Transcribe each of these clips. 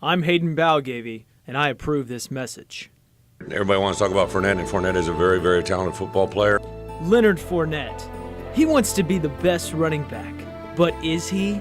I'm Hayden Balgavy, and I approve this message. Everybody wants to talk about Fournette, and Fournette is a very, very talented football player. Leonard Fournette. He wants to be the best running back, but is he?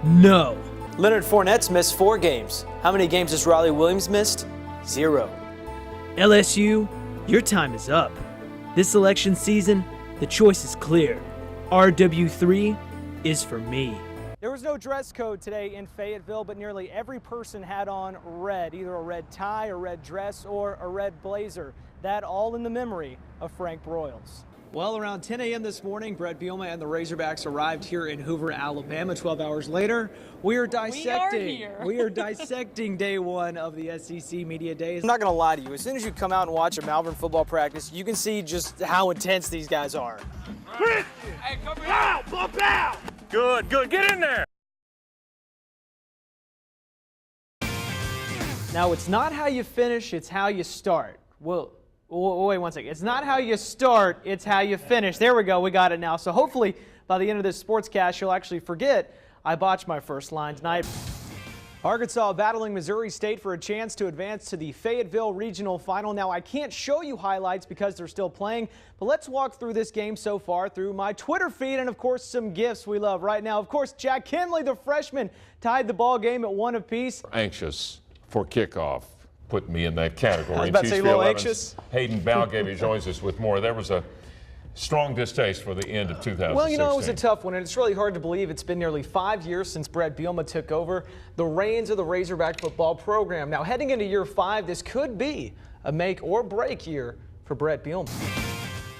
No. Leonard Fournette's missed 4 games. How many games has Riley Williams missed? 0. LSU, your time is up. This election season, the choice is clear. RW3 is for me. There was no dress code today in Fayetteville, but nearly every person had on red, either a red tie, a red dress, or a red blazer. That all in the memory of Frank Broyles. Well, around 10 a.m. this morning, Brett Bielema and the Razorbacks arrived here in Hoover, Alabama. 12 hours later, we are dissecting day one of the SEC Media Days. I'm not going to lie to you. As soon as you come out and watch a Malvern football practice, you can see just how intense these guys are. Hey, come here. Out, bump out. Good, get in there. Now, it's not how you finish, it's how you start. Well, wait one second. It's not how you start, it's how you finish. There we go, we got it now. So hopefully, by the end of this sportscast, you'll actually forget I botched my first line tonight. Arkansas battling Missouri State for a chance to advance to the Fayetteville Regional Final. Now, I can't show you highlights because they're still playing, but let's walk through this game so far through my Twitter feed and, of course, some gifts we love right now. Of course, Jack Kinley, the freshman, tied the ball game at 1 apiece. Anxious for kickoff. Put me in that category. I was about to say a little anxious. Hayden Balgavy joins us with more. There was a strong distaste for the end of 2016. Well, you know, it was a tough one, and it's really hard to believe it's been nearly 5 years since Brett Bielema took over the reins of the Razorback football program. Now, heading into year 5, this could be a make or break year for Brett Bielema.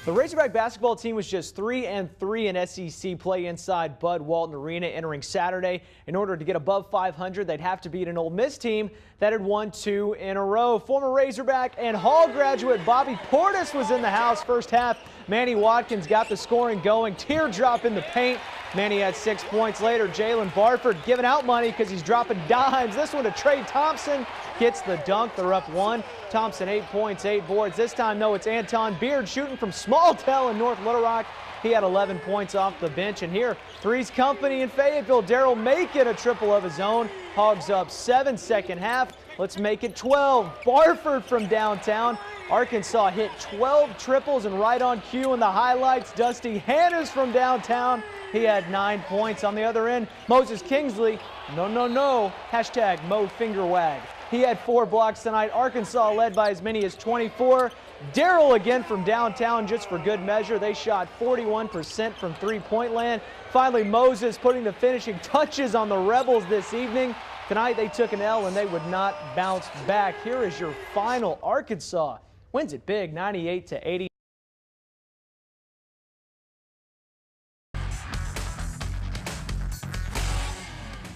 The Razorback basketball team was just 3-3 in SEC play inside Bud Walton Arena entering Saturday. In order to get above 500, they'd have to beat an Ole Miss team that had won 2 in a row. Former Razorback and Hall graduate Bobby Portis was in the house first half. Manny Watkins got the scoring going. Teardrop in the paint. Manny had 6 points. Later, Jalen Barford giving out money because he's dropping dimes. This one to Trey Thompson. Gets the dunk. They're up 1. Thompson 8 points, 8 boards. This time, though, it's Anton Beard shooting from Smalltell in North Little Rock. He had 11 points off the bench. And here, Three's company in Fayetteville. Daryl Macon a triple of his own. Hogs up 7 second half. Let's make it 12. Barford from downtown. Arkansas hit 12 triples, and right on cue in the highlights, Dusty Hannes from downtown. He had 9 points. On the other end, Moses Kingsley, no, hashtag Mo Fingerwag. He had 4 blocks tonight. Arkansas led by as many as 24. Daryl again from downtown just for good measure. They shot 41% from three-point land. Finally, Moses putting the finishing touches on the Rebels this evening. Tonight they took an L and they would not bounce back. Here is your final. Arkansas wins it big, 98-80.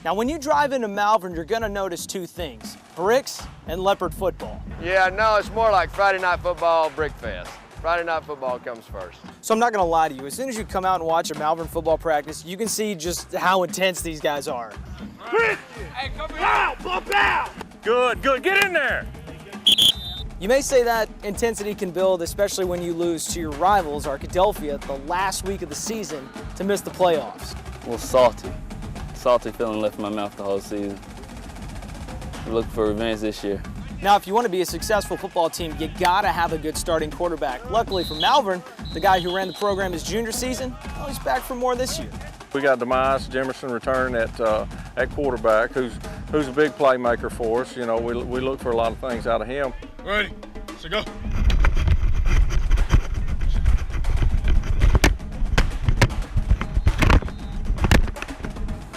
Now, when you drive into Malvern, you're going to notice 2 things, bricks and leopard football. Yeah, no, it's more like Friday Night Football, Brick Fest. Friday Night Football comes first. So I'm not going to lie to you. As soon as you come out and watch a Malvern football practice, you can see just how intense these guys are. Hey, come here. Out, bump out. Good, get in there. You may say that intensity can build, especially when you lose to your rivals, Arkadelphia, the last week of the season to miss the playoffs. Well, salty. Salty feeling left in my mouth the whole season. I'm looking for revenge this year. Now, if you want to be a successful football team, you got to have a good starting quarterback. Luckily for Malvern, the guy who ran the program his junior season, well, he's back for more this year. We got Demise Jemerson return at quarterback, who's a big playmaker for us. You know, we look for a lot of things out of him. Ready, so go.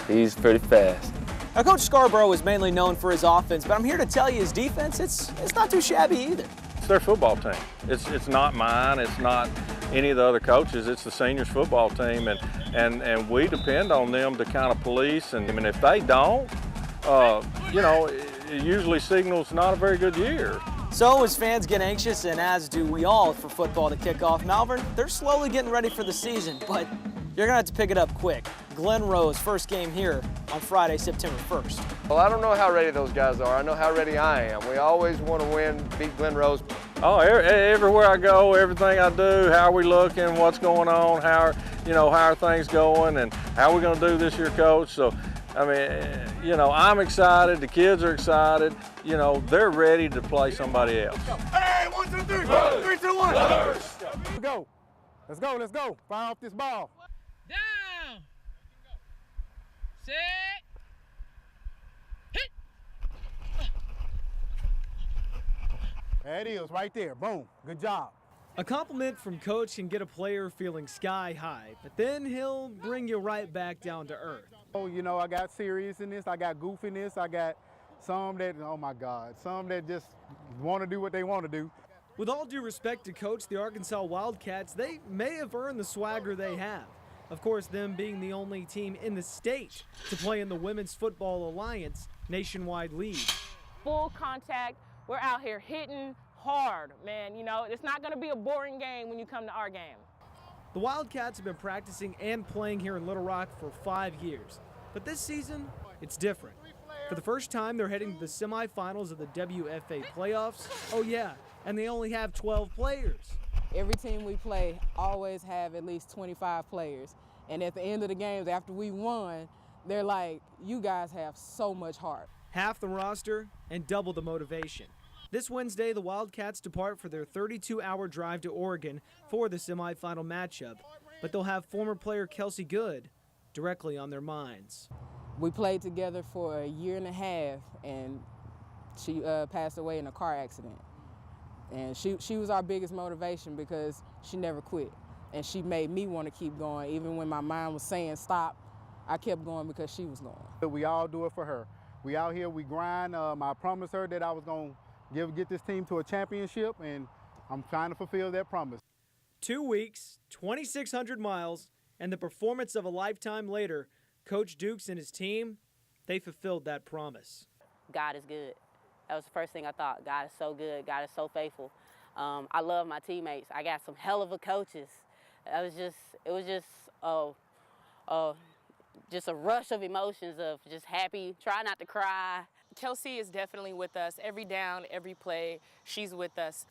He's pretty fast. Now, Coach Scarborough is mainly known for his offense, but I'm here to tell you his defense, it's not too shabby either. It's their football team. It's not mine. It's not any of the other coaches. It's the seniors football team, and we depend on them to kind of police. And if they don't, you know, it usually signals not a very good year. So as fans get anxious, and as do we all for football to kick off, Malvern, they're slowly getting ready for the season, but you're going to have to pick it up quick. Glen Rose, first game here on Friday, September 1st. Well, I don't know how ready those guys are. I know how ready I am. We always want to win, beat Glen Rose. Oh, everywhere I go, everything I do, how are we looking, what's going on, how are things going, and how are we going to do this year, Coach? So I mean, you know, I'm excited, the kids are excited, you know, they're ready to play somebody else. Hey, 1, 2, 3, 3, 2, 1. Let's go. Let's go. Let's go. Fire off this ball. Down. Set. Hit. There it is, right there. Boom. Good job. A compliment from coach can get a player feeling sky high, but then he'll bring you right back down to earth. Oh, you know, I got serious in this. I got goofiness. I got some that, oh my God, some that just want to do what they want to do. With all due respect to coach, the Arkansas Wildcats, they may have earned the swagger they have. Of course, them being the only team in the state to play in the Women's Football Alliance nationwide league. Full contact. We're out here hitting hard, man. You know, it's not going to be a boring game when you come to our game. The Wildcats have been practicing and playing here in Little Rock for 5 years. But this season, it's different. For the first time, they're heading to the semifinals of the WFA playoffs. Oh yeah, and they only have 12 players. Every team we play always have at least 25 players. And at the end of the games, after we won, they're like, you guys have so much heart. Half the roster and double the motivation. This Wednesday, the Wildcats depart for their 32-hour drive to Oregon for the semifinal matchup, but they'll have former player Kelsey Good directly on their minds. We played together for a year and a half, and she passed away in a car accident. And she was our biggest motivation because she never quit, and she made me want to keep going. Even when my mind was saying stop, I kept going because she was going. We all do it for her. We out here, we grind. I promised her that I was going to get this team to a championship, and I'm trying to fulfill that promise. 2 weeks, 2,600 miles, and the performance of a lifetime later, Coach Dukes and his team, they fulfilled that promise. God is good. That was the first thing I thought. God is so good. God is so faithful. I love my teammates. I got some hell of a coaches. It was just a rush of emotions of just happy, try not to cry. Kelsey is definitely with us. Every down, every play, she's with us.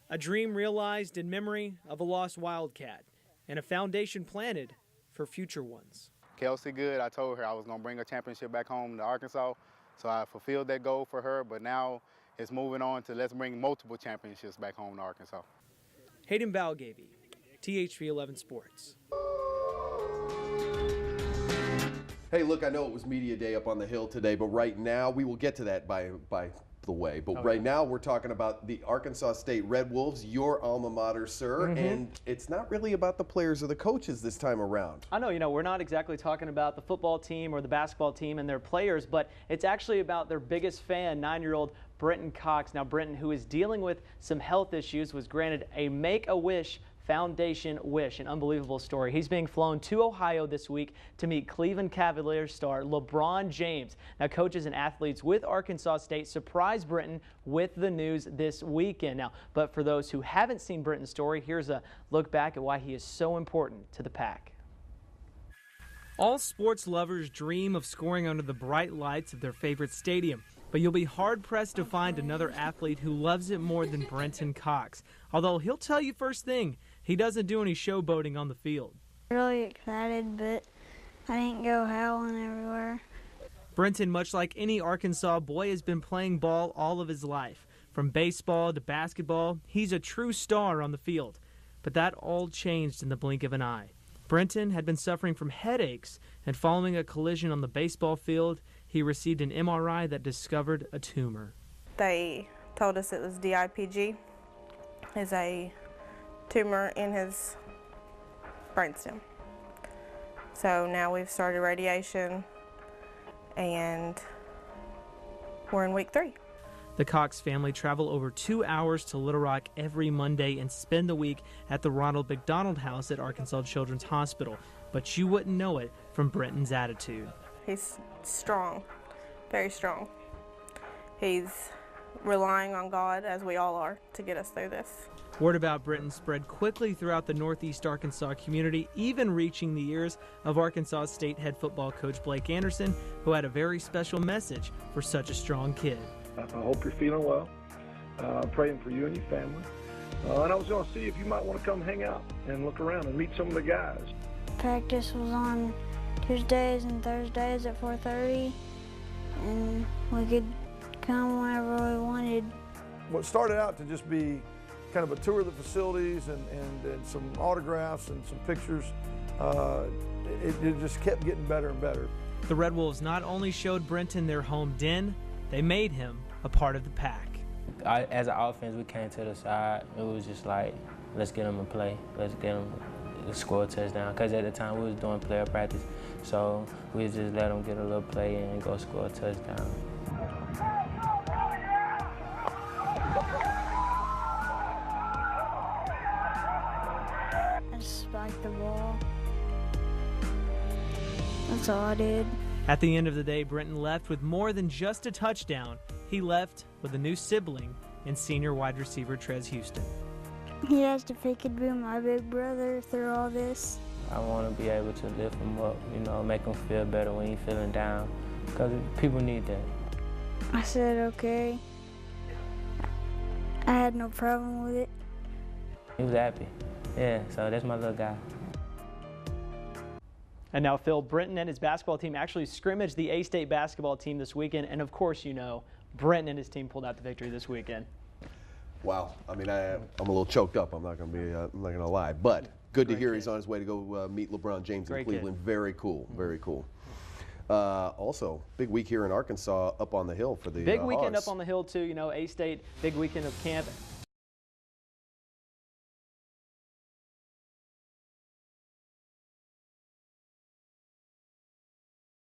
A dream realized in memory of a lost Wildcat, and a foundation planted for future ones. Kelsey Good, I told her I was going to bring a championship back home to Arkansas, so I fulfilled that goal for her, but now it's moving on to let's bring multiple championships back home to Arkansas. Hayden Balgavy, THV 11 Sports. Hey, look, I know it was Media Day up on the Hill today, but right now, we will get to that by the way, but right now we're talking about the Arkansas State Red Wolves, your alma mater, sir, and it's not really about the players or the coaches this time around. I know, we're not exactly talking about the football team or the basketball team and their players, but it's actually about their biggest fan, 9-year-old Brenton Cox. Now, Brenton, who is dealing with some health issues, was granted a Make-A-Wish Foundation wish. An unbelievable story. He's being flown to Ohio this week to meet Cleveland Cavaliers star LeBron James. Now, coaches and athletes with Arkansas State surprised Brenton with the news this weekend. Now, but for those who haven't seen Brenton's story, here's a look back at why he is so important to the Pack. All sports lovers dream of scoring under the bright lights of their favorite stadium, but you'll be hard-pressed to find another athlete who loves it more than Brenton Cox. Although he'll tell you first thing, he doesn't do any showboating on the field. Really excited, but I didn't go howling everywhere. Brenton, much like any Arkansas boy, has been playing ball all of his life. From baseball to basketball, he's a true star on the field. But that all changed in the blink of an eye. Brenton had been suffering from headaches, and following a collision on the baseball field, he received an MRI that discovered a tumor. They told us it was DIPG. It's a tumor in his brainstem. So now we've started radiation, and we're in week 3. The Cox family travel over 2 hours to Little Rock every Monday and spend the week at the Ronald McDonald House at Arkansas Children's Hospital. But you wouldn't know it from Brenton's attitude. He's strong, very strong. He's relying on God, as we all are, to get us through this. Word about Brenton spread quickly throughout the Northeast Arkansas community, even reaching the ears of Arkansas State head football coach Blake Anderson, who had a very special message for such a strong kid. I hope you're feeling well. I'm praying for you and your family. And I was going to see if you might want to come hang out and look around and meet some of the guys. Practice was on Tuesdays and Thursdays at 4:30, and we could come whenever we wanted. What started out to just be kind of a tour of the facilities and some autographs and some pictures, it just kept getting better and better. The Red Wolves not only showed Brenton their home den, they made him a part of the pack. As an offense, we came to the side. It was just like, let's get them to play. Let's get them to score a touchdown. Because at the time, we was doing player practice. So we just let them get a little play and go score a touchdown. I just spiked the ball. That's all I did. At the end of the day, Brenton left with more than just a touchdown. He left with a new sibling in senior wide receiver Trez Houston. He asked if he could be my big brother through all this. I want to be able to lift him up, you know, make him feel better when he's feeling down, because people need that. I said okay. I had no problem with it. He was happy. Yeah, so that's my little guy. And now, Phil, Brenton and his basketball team actually scrimmaged the A-State basketball team this weekend, and of course, you know, Brenton and his team pulled out the victory this weekend. Wow, I mean, I'm a little choked up. I'm not going to lie, but good to hear he's on his way to go meet LeBron James in Cleveland. Very cool, very cool. Also, big week here in Arkansas, up on the hill for the big weekend Hogs. up on the hill too. You know, A-State, big weekend of camp.